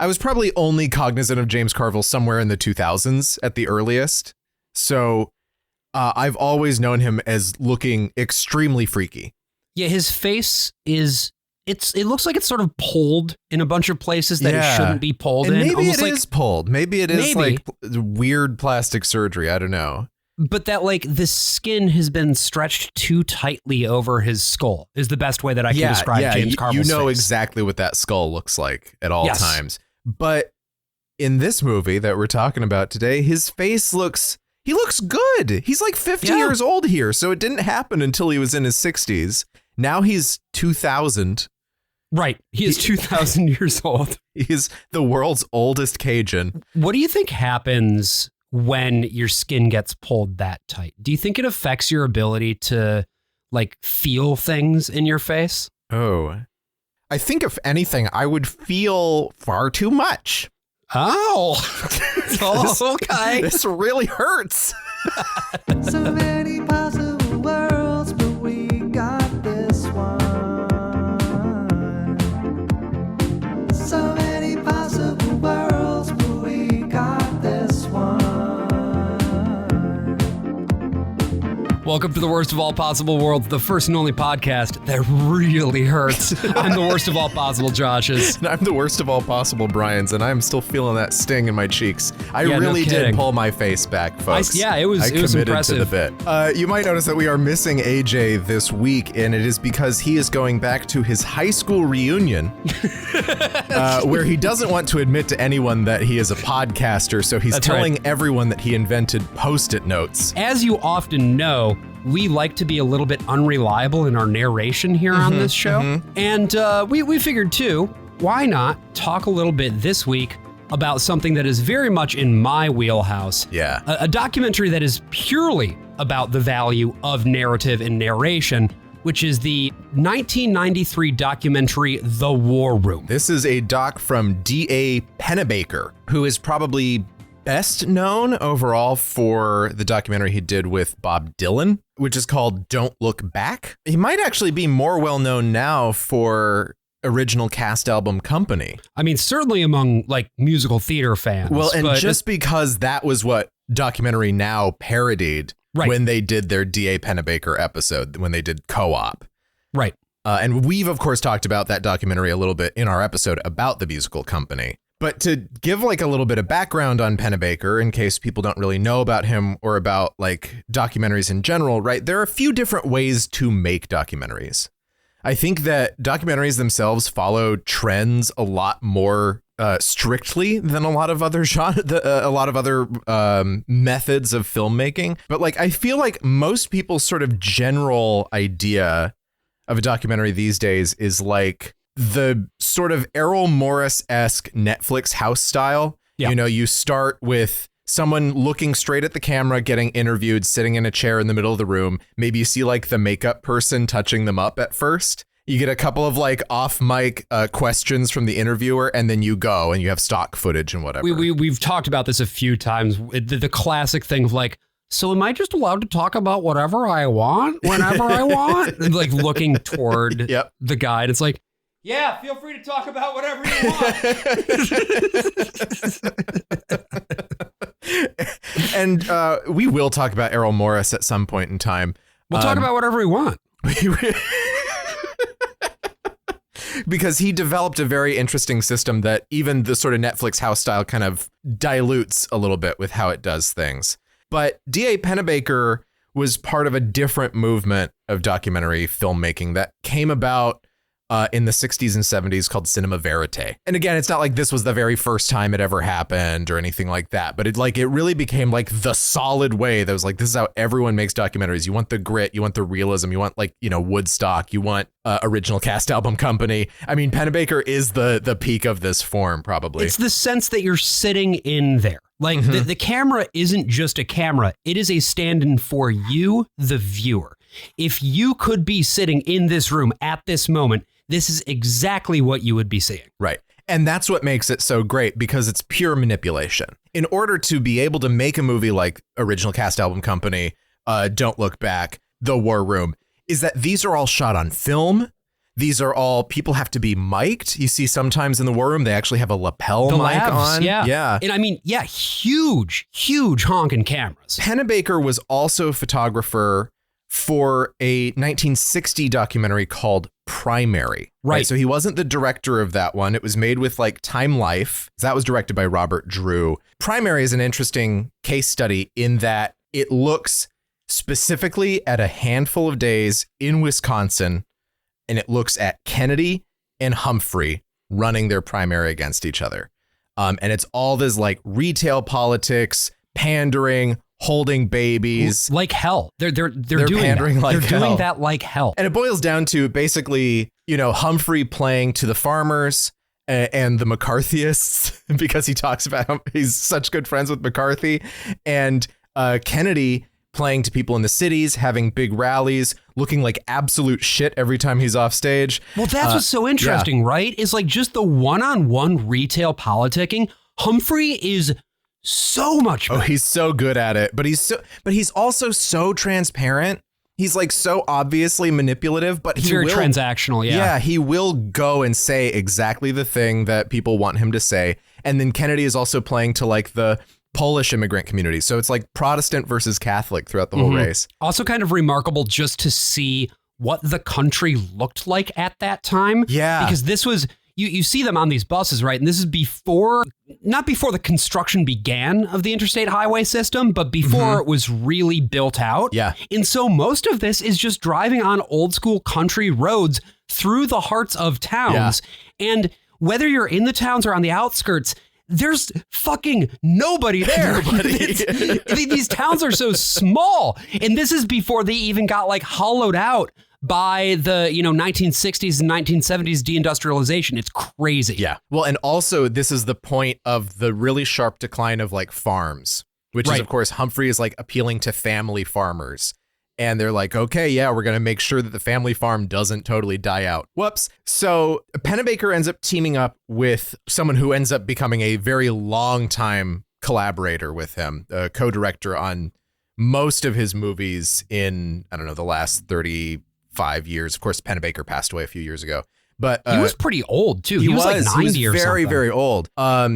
I was probably only cognizant of James Carville somewhere in the 2000s at the earliest. So I've always known him as looking extremely freaky. Yeah, his face is, it looks like it's sort of pulled in a bunch of places that it shouldn't be pulled and in. Maybe Almost it is pulled. Maybe it is like weird plastic surgery. I don't know. But that like the skin has been stretched too tightly over his skull is the best way that I can describe James Carville's You know face. exactly what that skull looks like at all times. But in this movie that we're talking about today, his face looks good. He's like 50 years old here. So it didn't happen until he was in his 60s. Now he's 2000. Right. He is 2,000 years old. He's the world's oldest Cajun. What do you think happens when your skin gets pulled that tight? Do you think it affects your ability to like feel things in your face? Oh, I think if anything, I would feel far too much. Oh, okay. This really hurts. So many possible worlds, but we got this one. So many possible worlds, but we got this one. Welcome to the Worst of All Possible Worlds, the first and only podcast that really hurts. I'm the worst of all possible Joshes. And I'm the worst of all possible Brians, and I'm still feeling that sting in my cheeks. I really did pull my face back, folks. It was impressive. To the bit. You might notice that we are missing AJ this week, and it is because he is going back to his high school reunion, where he doesn't want to admit to anyone that he is a podcaster, so he's telling everyone that he invented Post-it notes. As you often know, we like to be a little bit unreliable in our narration here on this show. And we figured, too, why not talk a little bit this week about something that is very much in my wheelhouse. Yeah. A documentary that is purely about the value of narrative and narration, which is the 1993 documentary, The War Room. This is a doc from D.A. Pennebaker, who is probably best known overall for the documentary he did with Bob Dylan, which is called Don't Look Back. He might actually be more well known now for Original Cast Album Company. I mean, certainly among like musical theater fans. Well, and just because that was what Documentary Now parodied when they did their D.A. Pennebaker episode, when they did Co-op. Right. And we've, of course, talked about that documentary a little bit in our episode about the musical company. But to give like a little bit of background on Pennebaker, in case people don't really know about him or about like documentaries in general, right? There are a few different ways to make documentaries. I think that documentaries themselves follow trends a lot more strictly than a lot of other methods of filmmaking. But like, I feel like most people's sort of general idea of a documentary these days is like the sort of Errol Morris-esque Netflix house style. Yeah. You know, you start with someone looking straight at the camera, getting interviewed, sitting in a chair in the middle of the room. Maybe you see like the makeup person touching them up at first. You get a couple of like off mic questions from the interviewer, and then you go and you have stock footage and whatever. We've talked about this a few times. The classic thing of like, so am I just allowed to talk about whatever I want, whenever I want? And like looking toward the guy, and it's like, yeah, feel free to talk about whatever you want. And we will talk about Errol Morris at some point in time. We'll talk about whatever we want. Because he developed a very interesting system that even the sort of Netflix house style kind of dilutes a little bit with how it does things. But D.A. Pennebaker was part of a different movement of documentary filmmaking that came about in the 60s and 70s called cinema verite. And again, it's not like this was the very first time it ever happened or anything like that, but it really became like the solid way that was like, this is how everyone makes documentaries. You want the grit, you want the realism, you want like, you know, Woodstock, you want Original Cast Album Company. I mean, Pennebaker is the peak of this form, probably. It's the sense that you're sitting in there. Like the camera isn't just a camera. It is a stand-in for you, the viewer. If you could be sitting in this room at this moment, this is exactly what you would be seeing. Right. And that's what makes it so great, because it's pure manipulation. In order to be able to make a movie like Original Cast Album Company, Don't Look Back, The War Room, is that these are all shot on film. These are all people have to be mic'd. You see sometimes in the war room, they actually have a lapel mic lavs, on. Yeah. And I mean, huge honking cameras. Pennebaker was also a photographer for a 1960 documentary called Primary. Right. So he wasn't the director of that one. It was made with like Time Life. That was directed by Robert Drew. Primary is an interesting case study in that it looks specifically at a handful of days in Wisconsin, and it looks at Kennedy and Humphrey running their primary against each other. And it's all this like retail politics, pandering, holding babies like hell. They're doing pandering that. like They're hell. doing that like hell. And it boils down to basically, Humphrey playing to the farmers and the McCarthyists because he talks about how he's such good friends with McCarthy, and Kennedy playing to people in the cities, having big rallies, looking like absolute shit every time he's off stage. Well, that's what's so interesting, right? Is like just the one-on-one retail politicking. Humphrey is so much better. Oh, he's so good at it, but he's also so transparent. He's like so obviously manipulative, but It's very transactional. Yeah, he will go and say exactly the thing that people want him to say. And then Kennedy is also playing to like the Polish immigrant community. So it's like Protestant versus Catholic throughout the whole race. Also kind of remarkable just to see what the country looked like at that time. Yeah. Because this was, you see them on these buses, right? And this is not before the construction began of the interstate highway system, but before it was really built out. Yeah. And so most of this is just driving on old school country roads through the hearts of towns. Yeah. And whether you're in the towns or on the outskirts, there's fucking nobody there. These towns are so small. And this is before they even got like hollowed out by the 1960s and 1970s deindustrialization. It's crazy. Yeah. Well, and also this is the point of the really sharp decline of like farms, which is of course Humphrey is like appealing to family farmers. And they're like, okay, yeah, we're going to make sure that the family farm doesn't totally die out. Whoops. So Pennebaker ends up teaming up with someone who ends up becoming a very long time collaborator with him, a co-director on most of his movies in, I don't know, the last 35 years. Of course, Pennebaker passed away a few years ago. But he was pretty old, too. He was like 90 or something. Very, very old.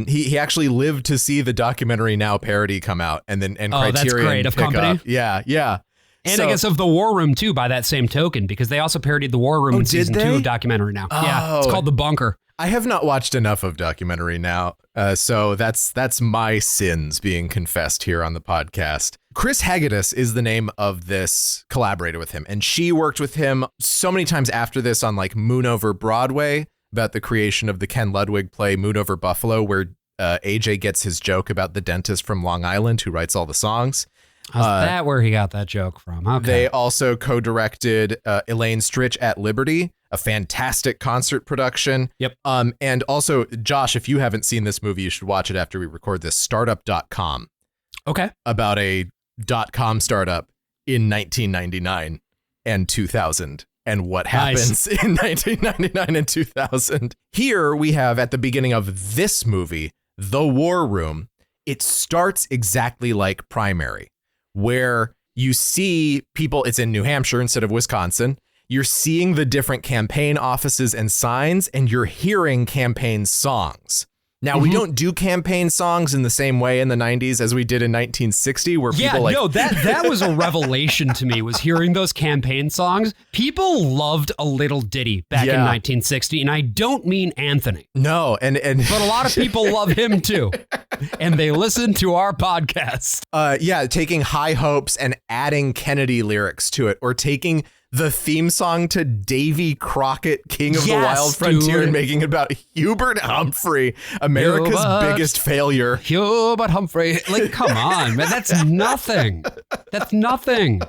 He actually lived to see the Documentary Now parody come out and Criterion that's great. Of Company? Up. Yeah. And I guess of The War Room, too, by that same token, because they also parodied The War Room in season 2 of Documentary Now. Yeah, it's called The Bunker. I have not watched enough of Documentary Now, so that's my sins being confessed here on the podcast. Chris Hagedis is the name of this collaborator with him, and she worked with him so many times after this on like Moon Over Broadway, about the creation of the Ken Ludwig play Moon Over Buffalo, where AJ gets his joke about the dentist from Long Island who writes all the songs. Is that where he got that joke from? Okay. They also co-directed Elaine Stritch at Liberty, a fantastic concert production. Yep. And also, Josh, if you haven't seen this movie, you should watch it after we record this. Startup.com. Okay. About a .com startup in 1999 and 2000 and what happens in 1999 and 2000. Here we have at the beginning of this movie, The War Room. It starts exactly like Primary, where you see people, it's in New Hampshire instead of Wisconsin. You're seeing the different campaign offices and signs, and you're hearing campaign songs. Now, we don't do campaign songs in the same way in the 90s as we did in 1960, where people like... no, that was a revelation to me, was hearing those campaign songs. People loved a little ditty back in 1960, and I don't mean Anthony. No, and but a lot of people love him too, and they listen to our podcast. Taking High Hopes and adding Kennedy lyrics to it, or taking the theme song to Davy Crockett, King of the Wild Frontier, and making it about Hubert Humphrey, America's biggest failure. Hubert Humphrey. Like, come on, man. That's nothing. That's nothing.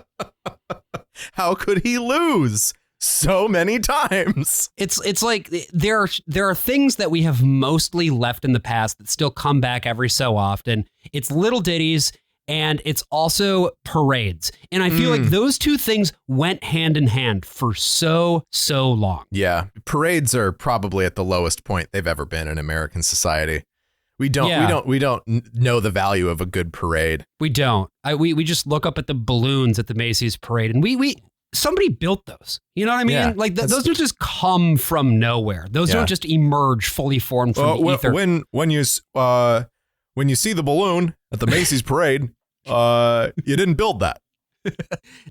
How could he lose so many times? It's like there are things that we have mostly left in the past that still come back every so often. It's little ditties. And it's also parades. And I feel like those two things went hand in hand for so long. Yeah. Parades are probably at the lowest point they've ever been in American society. We don't know the value of a good parade. We don't. We just look up at the balloons at the Macy's parade, and we somebody built those. You know what I mean? Yeah, like those don't just come from nowhere. Those don't just emerge fully formed from the ether. When you see the balloon at the Macy's parade, you didn't build that.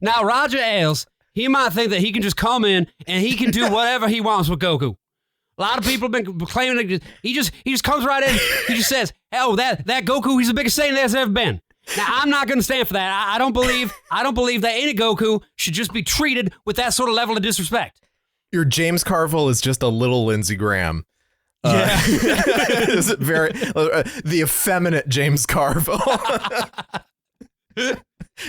Now, Roger Ailes, he might think that he can just come in and he can do whatever he wants with Goku. A lot of people have been claiming that he just comes right in. He just says, "Oh, that Goku, he's the biggest Saiyan there's ever been." Now, I'm not going to stand for that. I don't believe that any Goku should just be treated with that sort of level of disrespect. Your James Carville is just a little Lindsey Graham. Yeah. Is it very the effeminate James Carville?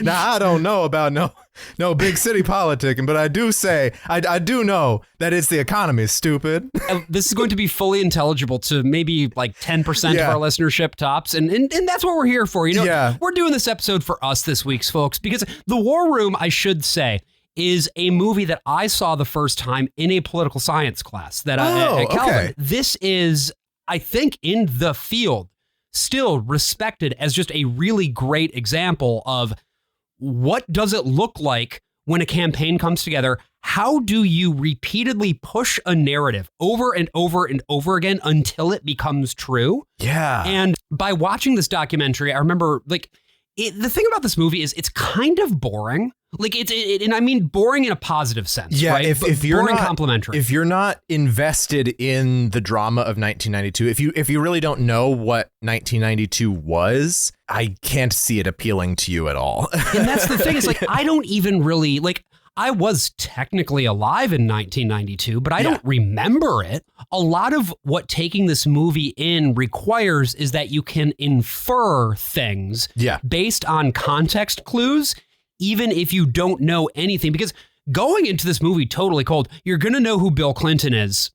Now, I don't know about no big city politicking, but I do say, I do know that it's the economy, stupid. This is going to be fully intelligible to maybe like 10% of our listenership tops. And that's what we're here for. You know, we're doing this episode for us this week, folks, because The War Room, I should say, is a movie that I saw the first time in a political science class that at Calvin. Okay. This is, I think, in the field, still respected as just a really great example of what does it look like when a campaign comes together? How do you repeatedly push a narrative over and over and over again until it becomes true? Yeah. And by watching this documentary, I remember the thing about this movie is it's kind of boring. Like and I mean boring in a positive sense. Yeah, right? if you're not complimentary. If you're not invested in the drama of 1992, if you really don't know what 1992 was, I can't see it appealing to you at all. And that's the thing. Is like I don't even really like. I was technically alive in 1992, but I don't remember it. A lot of what taking this movie in requires is that you can infer things based on context clues, even if you don't know anything. Because going into this movie totally cold, you're going to know who Bill Clinton is.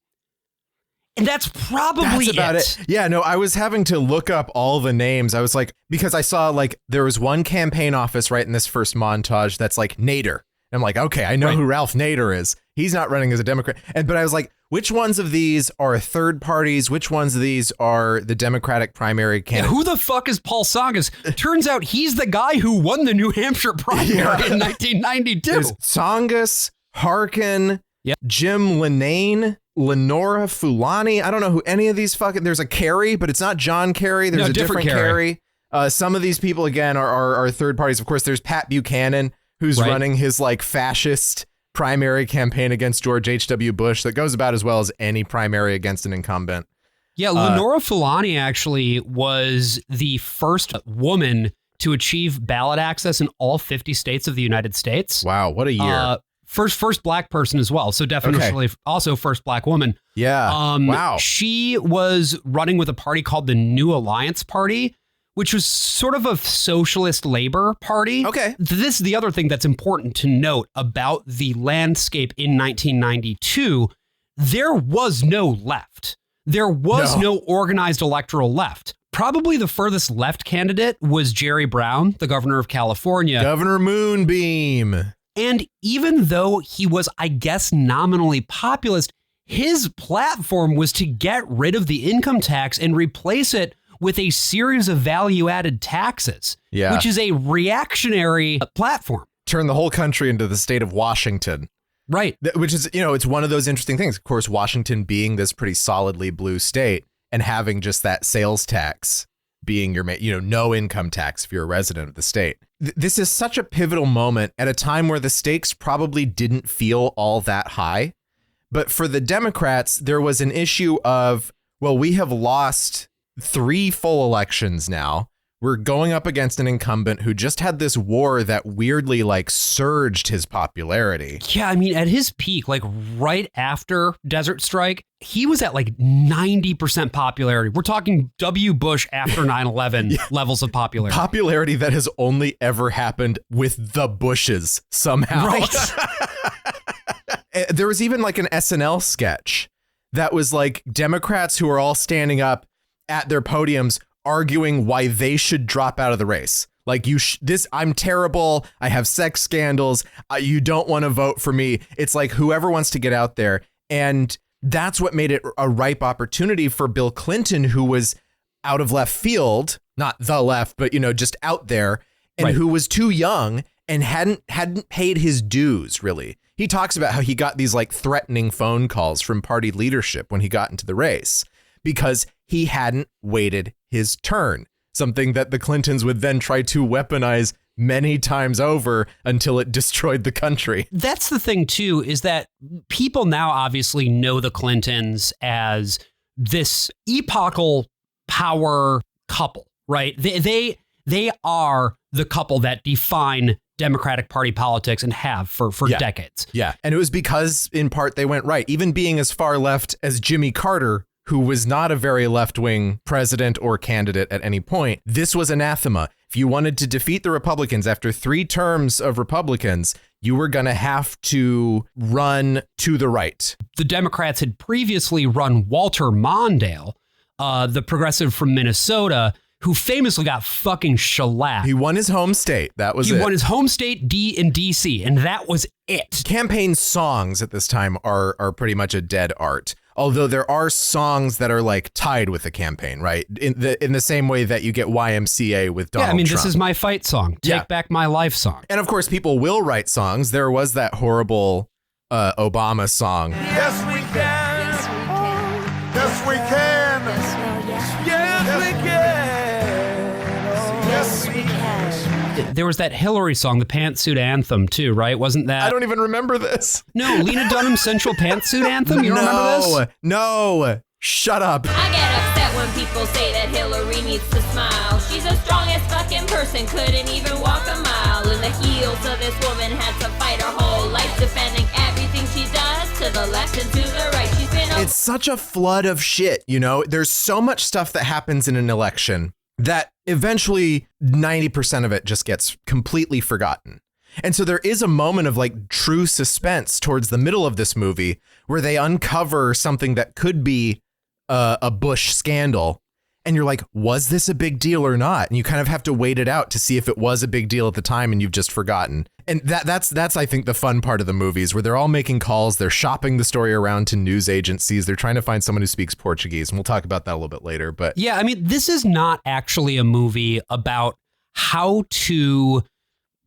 And that's probably about it. Yeah, no, I was having to look up all the names. I was like, because I saw like there was one campaign office right in this first montage that's like Nader. I'm like, okay, I know who Ralph Nader is. He's not running as a Democrat. But I was like, which ones of these are third parties? Which ones of these are the Democratic primary candidate? Yeah, who the fuck is Paul Tsongas? Turns out he's the guy who won the New Hampshire primary in 1992. There's Tsongas, Harkin, Jim Lenane, Lenora Fulani. I don't know who any of these there's a Kerry, but it's not John Kerry. There's a different Kerry. Some of these people, again, are third parties. Of course, there's Pat Buchanan, who's running his like fascist primary campaign against George H.W. Bush that goes about as well as any primary against an incumbent. Yeah, Lenora Fulani actually was the first woman to achieve ballot access in all 50 states of the United States. Wow, what a year. First black person as well. So definitely also first black woman. Yeah. Wow. She was running with a party called the New Alliance Party, which was sort of a socialist labor party. Okay. This is the other thing that's important to note about the landscape in 1992. There was no left. There was no organized electoral left. Probably the furthest left candidate was Jerry Brown, the governor of California. Governor Moonbeam. And even though he was, I guess, nominally populist, his platform was to get rid of the income tax and replace it with a series of value-added taxes, which is a reactionary platform. Turn the whole country into the state of Washington. Right. Which is, it's one of those interesting things. Of course, Washington being this pretty solidly blue state and having just that sales tax being your, no income tax if you're a resident of the state. This is such a pivotal moment at a time where the stakes probably didn't feel all that high. But for the Democrats, there was an issue of, well, we have lost 3 full elections now. We're going up against an incumbent who just had this war that weirdly surged his popularity. Yeah, I mean, at his peak, right after Desert Strike, he was at 90% popularity. We're talking W. Bush after 9/11 levels of popularity. Popularity that has only ever happened with the Bushes somehow. Right. There was even an SNL sketch that was Democrats who are all standing up at their podiums arguing why they should drop out of the race. I'm terrible. I have sex scandals. You don't want to vote for me. It's whoever wants to get out there. And that's what made it a ripe opportunity for Bill Clinton, who was out of left field, not the left, but, just out there, and who was too young and hadn't paid his dues, really. He talks about how he got these like threatening phone calls from party leadership when he got into the race because he hadn't waited his turn, something that the Clintons would then try to weaponize many times over until it destroyed the country. That's the thing, too, is that people now obviously know the Clintons as this epochal power couple, right? They are the couple that define Democratic Party politics and have for decades. Yeah. And it was because, in part, they went right. Even being as far left as Jimmy Carter, who was not a very left-wing president or candidate at any point, this was anathema. If you wanted to defeat the Republicans after 3 terms of Republicans, you were going to have to run to the right. The Democrats had previously run Walter Mondale, the progressive from Minnesota, who famously got fucking shellacked. He won his home state. That was it. He won his home state in D.C., and that was it. Campaign songs at this time are pretty much a dead art. Although there are songs that are like tied with the campaign, right? In the same way that you get YMCA with Donald Trump. This is my fight song. Take back my life song. And of course, people will write songs. There was that horrible Obama song. Yes, we can. Yes, we can. Yes, we can. Yes, we can. There was that Hillary song, the Pantsuit Anthem, too, right? Wasn't that? I don't even remember this. No, Lena Dunham's Central Pantsuit Anthem? You don't remember this? No. Shut up. I get upset when people say that Hillary needs to smile. She's the strongest fucking person, couldn't even walk a mile. In the heels of this woman had to fight her whole life, defending everything she does to the left and to the right. She's been It's such a flood of shit, you know? There's so much stuff that happens in an election that eventually 90% of it just gets completely forgotten. And so there is a moment of like true suspense towards the middle of this movie where they uncover something that could be a Bush scandal. And you're like, was this a big deal or not? And you kind of have to wait it out to see if it was a big deal at the time and you've just forgotten. And that's I think the fun part of the movies where they're all making calls. They're shopping the story around to news agencies. They're trying to find someone who speaks Portuguese. And we'll talk about that a little bit later. But yeah, I mean, this is not actually a movie about how to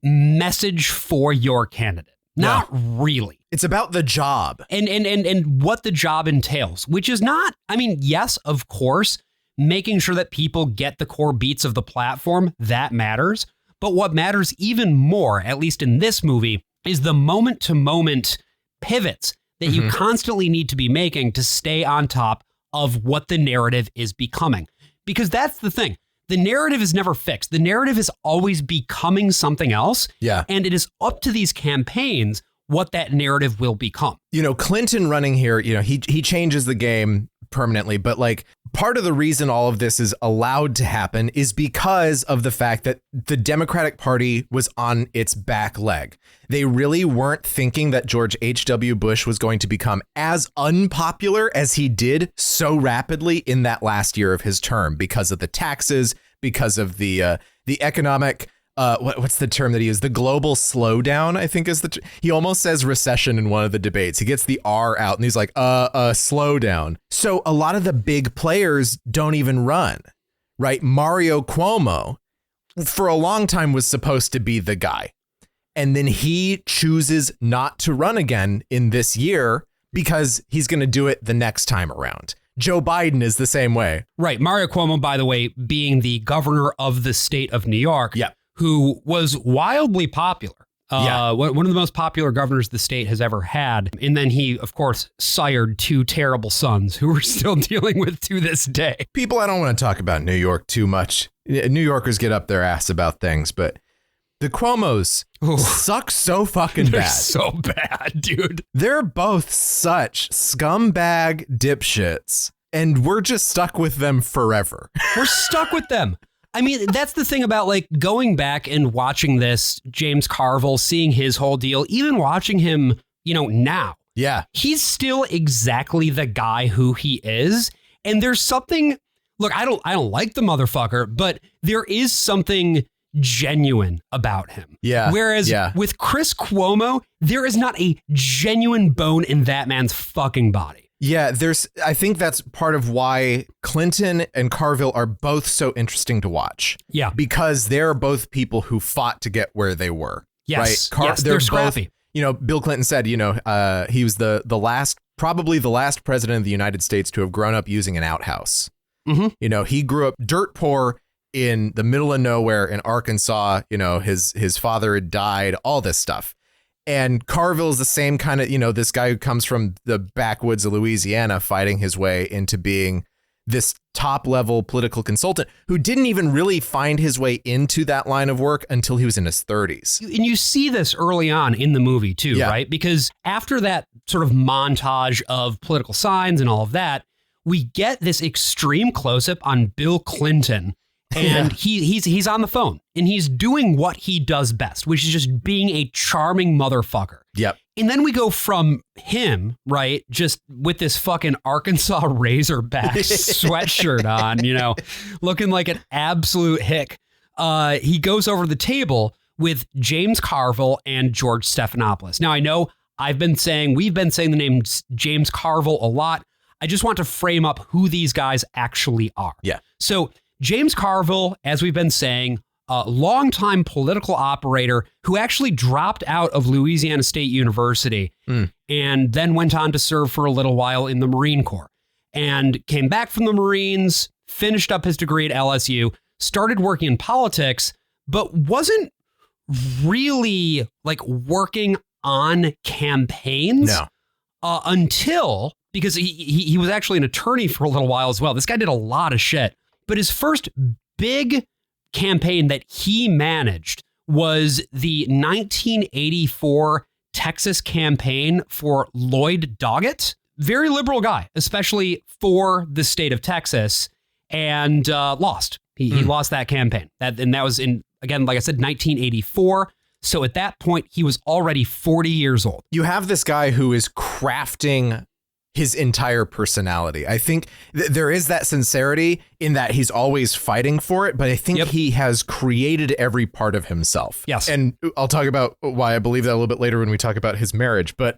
message for your candidate. Not really. It's about the job. And what the job entails, which is not, I mean, yes, of course, making sure that people get the core beats of the platform, that matters. But what matters even more, at least in this movie, is the moment-to-moment pivots that you constantly need to be making to stay on top of what the narrative is becoming. Because that's the thing. The narrative is never fixed. The narrative is always becoming something else. Yeah. And it is up to these campaigns what that narrative will become. You know, Clinton running here, you know, he changes the game permanently, but like part of the reason all of this is allowed to happen is because of the fact that the Democratic Party was on its back leg. They really weren't thinking that George H.W. Bush was going to become as unpopular as he did so rapidly in that last year of his term because of the taxes, because of the economic what's the term that he used? The global slowdown, I think is he almost says recession in one of the debates. He gets the R out and he's like, slowdown. So a lot of the big players don't even run, right? Mario Cuomo for a long time was supposed to be the guy. And then he chooses not to run again in this year because he's going to do it the next time around. Joe Biden is the same way. Right. Mario Cuomo, by the way, being the governor of the state of New York. Yeah. Who was wildly popular. One of the most popular governors the state has ever had. And then he, of course, sired 2 terrible sons who we're still dealing with to this day. People, I don't want to talk about New York too much. New Yorkers get up their ass about things, but the Cuomos suck so fucking They're bad. So bad, dude. They're both such scumbag dipshits, and we're just stuck with them forever. We're stuck with them. I mean, that's the thing about like going back and watching this, James Carville, seeing his whole deal, even watching him, you know, now. Yeah. He's still exactly the guy who he is. And there's something, look, I don't like the motherfucker, but there is something genuine about him. Yeah. Whereas with Chris Cuomo, there is not a genuine bone in that man's fucking body. Yeah, I think that's part of why Clinton and Carville are both so interesting to watch. Yeah. Because they're both people who fought to get where they were. Yes, right? yes, they're they're scrappy. Both, Bill Clinton said, he was probably the last president of the United States to have grown up using an outhouse. Mm-hmm. He grew up dirt poor in the middle of nowhere in Arkansas. His father had died, all this stuff. And Carville is the same kind of, this guy who comes from the backwoods of Louisiana, fighting his way into being this top level political consultant who didn't even really find his way into that line of work until he was in his 30s. And you see this early on in the movie too, right? Because after that sort of montage of political signs and all of that, we get this extreme close-up on Bill Clinton. And he's on the phone and he's doing what he does best, which is just being a charming motherfucker. Yep. And then we go from him, right, just with this fucking Arkansas Razorback sweatshirt on, looking like an absolute hick. He goes over to the table with James Carville and George Stephanopoulos. Now, I know we've been saying the name James Carville a lot. I just want to frame up who these guys actually are. Yeah. So James Carville, as we've been saying, a longtime political operator who actually dropped out of Louisiana State University and then went on to serve for a little while in the Marine Corps and came back from the Marines, finished up his degree at LSU, started working in politics, but wasn't really like working on campaigns until, because he was actually an attorney for a little while as well. This guy did a lot of shit. But his first big campaign that he managed was the 1984 Texas campaign for Lloyd Doggett. Very liberal guy, especially for the state of Texas, and lost. He lost that campaign. That was in, again, like I said, 1984. So at that point, he was already 40 years old. You have this guy who is crafting his entire personality. I think there is that sincerity in that he's always fighting for it, but I think he has created every part of himself. Yes. And I'll talk about why I believe that a little bit later when we talk about his marriage. But,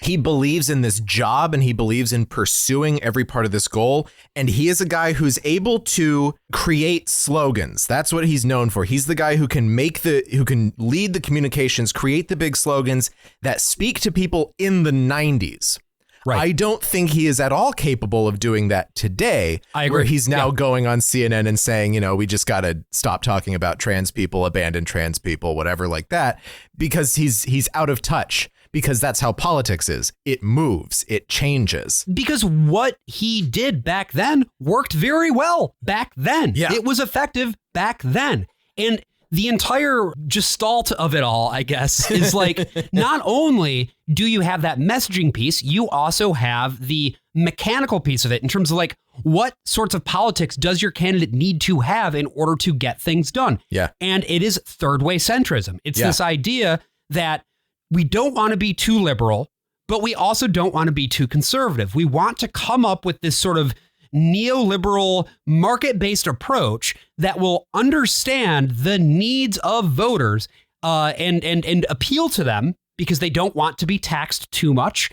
he believes in this job and he believes in pursuing every part of this goal. And he is a guy who's able to create slogans. That's what he's known for. He's the guy who can lead the communications, create the big slogans that speak to people in the 90s. Right. I don't think he is at all capable of doing that today. I agree. Where he's now going on CNN and saying, we just got to stop talking about trans people, abandon trans people, whatever like that, because he's out of touch. Because that's how politics is. It moves. It changes. Because what he did back then worked very well back then. Yeah. It was effective back then. And the entire gestalt of it all, I guess, is like, not only do you have that messaging piece, you also have the mechanical piece of it in terms of like, what sorts of politics does your candidate need to have in order to get things done? Yeah. And it is third way centrism. It's this idea that we don't want to be too liberal, but we also don't want to be too conservative. We want to come up with this sort of neoliberal market-based approach that will understand the needs of voters and appeal to them because they don't want to be taxed too much.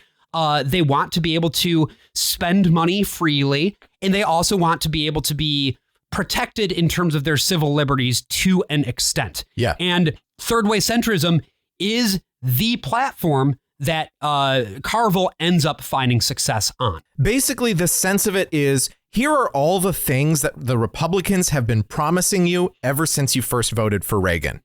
They want to be able to spend money freely, and they also want to be able to be protected in terms of their civil liberties to an extent. Yeah. And third way centrism is the platform that Carville ends up finding success on. Basically, the sense of it is, here are all the things that the Republicans have been promising you ever since you first voted for Reagan.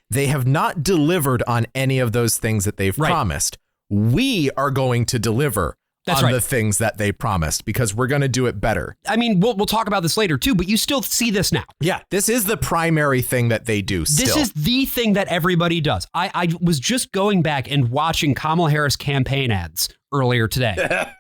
They have not delivered on any of those things that they've promised. We are going to deliver on the things that they promised because we're going to do it better. I mean, we'll talk about this later too, but you still see this now. Yeah, this is the primary thing that they do still. This is the thing that everybody does. I was just going back and watching Kamala Harris campaign ads earlier today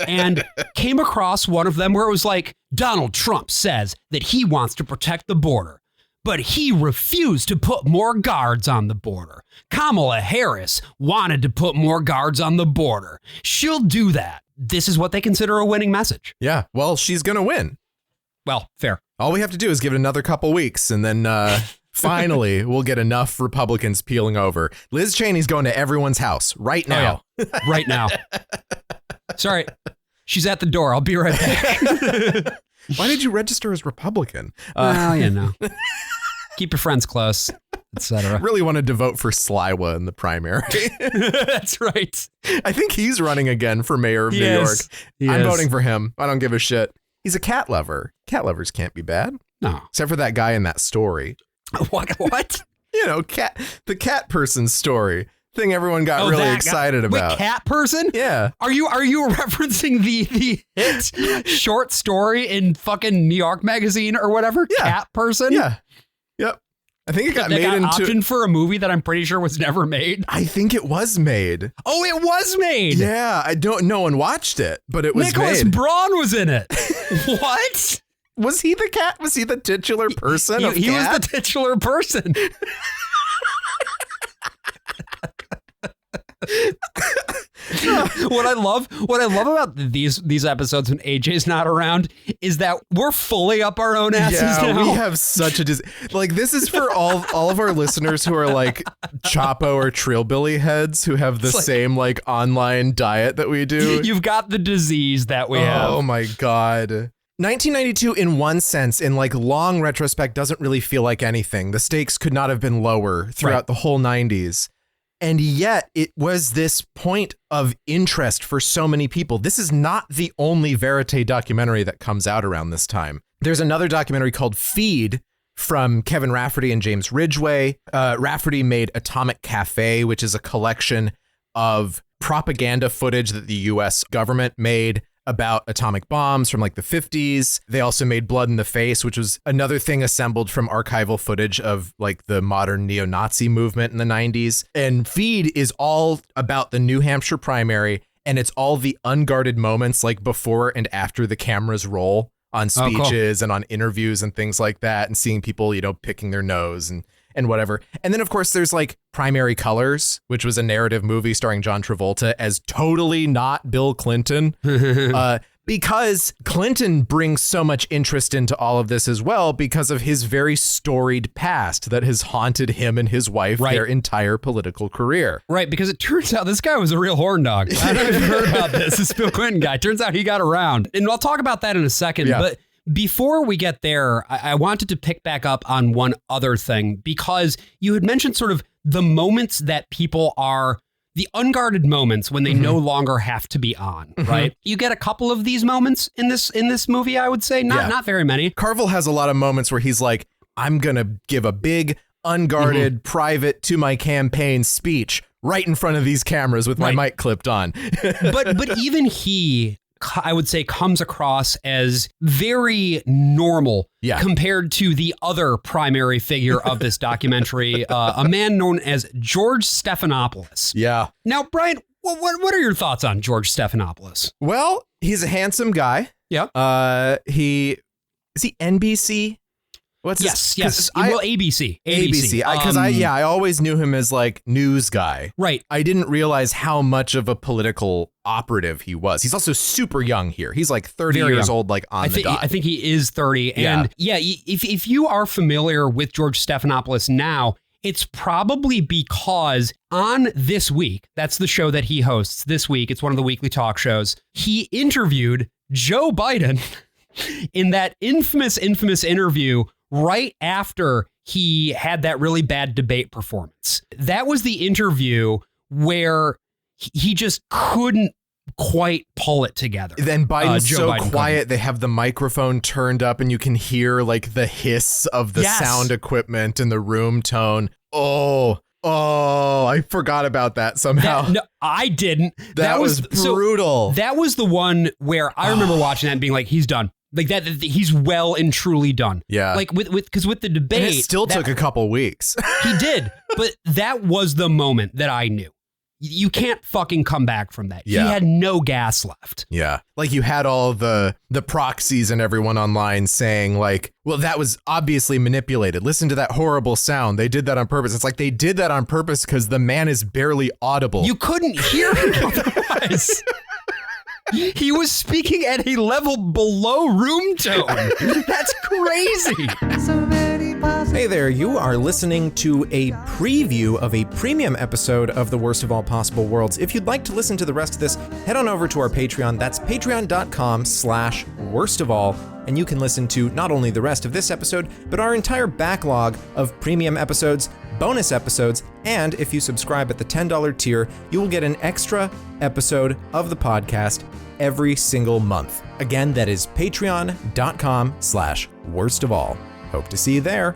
and came across one of them where it was like, Donald Trump says that he wants to protect the border, but he refused to put more guards on the border. Kamala Harris wanted to put more guards on the border. She'll do that. This is what they consider a winning message. Yeah, well, she's going to win. Well, fair. All we have to do is give it another couple weeks, and then finally we'll get enough Republicans peeling over. Liz Cheney's going to everyone's house right now. Oh, yeah. Right now. Sorry, she's at the door. I'll be right back. Why did you register as Republican? Well, you know. Keep your friends close, etc. Really wanted to vote for Sliwa in the primary. That's right. I think he's running again for mayor of New York. I'm voting for him. I don't give a shit. He's a cat lover. Cat lovers can't be bad. No. Except for that guy in that story. What? You know, the cat person story. Thing everyone got really excited about. Wait, cat person? Yeah. Are you referencing the hit short story in fucking New York Magazine or whatever? Yeah. Cat person? Yeah. Yep. I think it got made into option for a movie that I'm pretty sure was never made. I think it was made. Oh, it was made. Yeah, no one watched it, but it was Nicholas made. Braun was in it. What? Was he the cat? Was he the titular person? He was the titular person. What I love about these episodes when AJ's not around is that we're fully up our own asses now. We have such a like this is for all of our listeners who are like Chapo or Trillbilly heads who have the same like online diet that we do. You've got the disease that we have. Oh my God. 1992 in one sense, in like long retrospect, doesn't really feel like anything. The stakes could not have been lower throughout the whole 90s. And yet it was this point of interest for so many people. This is not the only Verite documentary that comes out around this time. There's another documentary called Feed from Kevin Rafferty and James Ridgway. Rafferty made Atomic Cafe, which is a collection of propaganda footage that the US government made about atomic bombs from like the 50s. They also made Blood in the Face, which was another thing assembled from archival footage of like the modern neo-Nazi movement in the 90s. And Feed is all about the New Hampshire primary, and it's all the unguarded moments like before and after the cameras roll on speeches and on interviews and things like that, and seeing people, you know, picking their nose and whatever. And then, of course, there's like Primary Colors, which was a narrative movie starring John Travolta as totally not Bill Clinton, because Clinton brings so much interest into all of this as well because of his very storied past that has haunted him and his wife their entire political career. Right, because it turns out this guy was a real horn dog. I don't know if you've heard about this Bill Clinton guy. Turns out he got around. And I'll talk about that in a second, but before we get there, I wanted to pick back up on one other thing, because you had mentioned sort of the moments that people are, the unguarded moments when they no longer have to be on, right? You get a couple of these moments in this movie, I would say. Not very many. Carville has a lot of moments where he's like, I'm going to give a big, unguarded, private to my campaign speech right in front of these cameras with my mic clipped on. but even he, I would say, comes across as very normal compared to the other primary figure of this documentary, a man known as George Stephanopoulos. Yeah. Now, Brian, what are your thoughts on George Stephanopoulos? Well, he's a handsome guy. Yeah. Is he NBC? Yes. Well, ABC. Because I always knew him as like news guy. Right. I didn't realize how much of a political operative he was. He's also super young here. He's like 30 years old, like on the dot. I think he is 30. And if you are familiar with George Stephanopoulos now, it's probably because on This Week, that's the show that he hosts this week. It's one of the weekly talk shows. He interviewed Joe Biden in that infamous interview right after he had that really bad debate performance. That was the interview where he just couldn't quite pull it together. Then Biden's Joe Biden quiet. couldn't. They have the microphone turned up and you can hear like the hiss of the sound equipment and the room tone. Oh, I forgot about that somehow. No, I didn't. That was brutal. That was the one where I remember watching that and being like, he's done. Like that, he's well and truly done. Yeah. Like with the debate, and it still took a couple weeks. He did, but that was the moment that I knew. You can't fucking come back from that. Yeah. He had no gas left. Yeah. Like you had all the proxies and everyone online saying like, well, that was obviously manipulated. Listen to that horrible sound. They did that on purpose. It's like they did that on purpose because the man is barely audible. You couldn't hear him otherwise. He was speaking at a level below room tone. That's crazy. So many possibilities. Hey there, you are listening to a preview of a premium episode of The Worst of All Possible Worlds. If you'd like to listen to the rest of this, head on over to our Patreon. That's patreon.com/worstofall. And you can listen to not only the rest of this episode, but our entire backlog of premium episodes, bonus episodes, and if you subscribe at the $10 tier, you will get an extra episode of the podcast every single month. Again, that is patreon.com/worstofall. Hope to see you there.